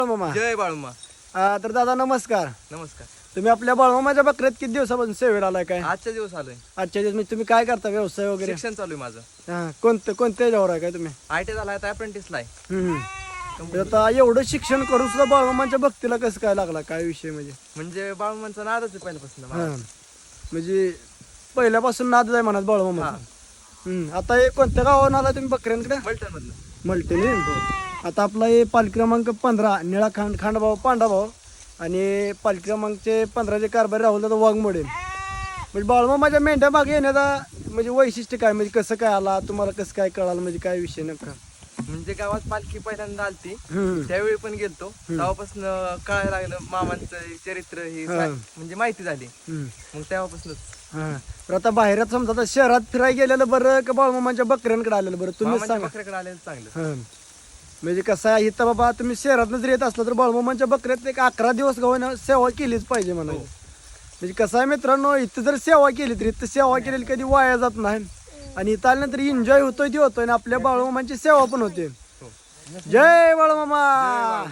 मामा जय बाळूमा. तर दादा नमस्कार. नमस्कार. तुम्ही आपल्या बाळमामाच्या बकऱ्यात किती दिवसापासून सेवेला आलाय काय? आजच्या दिवस आलोय. आजच्या दिवस म्हणजे तुम्ही काय करता व्यवसाय वगैरे? शिक्षण चालू आहे माझं. कोणत्या याच्यावर आहे काय तुम्ही? आयटी झालाय आता अप्रेंटिसला आहे. तर आता एवढं शिक्षण करून सुद्धा बाळमामाच्या भक्तीला कसं काय लागला, काय विषय म्हणजे? म्हणजे बाळूमांचा नादच आहे पहिल्यापासून मला. म्हणजे पहिल्यापासून नाद आहे म्हणत बाळमामा. आता हे कोणत्या गावावरून आला तुम्ही बकऱ्यांकडे? मल्टन मधलं. मल्टीने. आता आपला हे पालखी क्रमांक 15 निळा खांडभाऊ पांडाभाऊ आणि पालखी क्रमांकचे 15चे कारभारी राहुल दादा वाघमोडे. म्हणजे बाळमामाच्या मेंढ्या मागे येण्याचा म्हणजे वैशिष्ट्य काय, म्हणजे कसं काय आला तुम्हाला, कसं काय कळालं, म्हणजे काय विषय नका? म्हणजे गावात पालखी पहिल्यांदा आलती त्यावेळी पण गेलतो. तेव्हापासून कळायला लागलं मामांचं चरित्र हे म्हणजे माहिती झाली. मग तेव्हापासूनच. तर आता बाहेर समजा आता शहरात फिरायला गेलेलं बरं का बाळमामाच्या बकऱ्यांकडे आलेलं बरं, तुम्ही सांगा. बकऱ्याकडे आलेलं चांगलं. म्हणजे कसं आहे इथं बाबा, तुम्ही शहरात जर येत असला तर बाळमामाच्या बकऱ्यात एक 11 दिवस गावानं सेवा केलीच पाहिजे म्हणायचं. म्हणजे कसं आहे मित्रांनो, इथं जर सेवा केली तर इथं सेवा केलेली कधी वाया जात नाही आणि इथं आल्यानंतर एन्जॉय होतोय ते होतोय आणि आपल्या बाळमामांची सेवा पण होते. जय बाळमामा.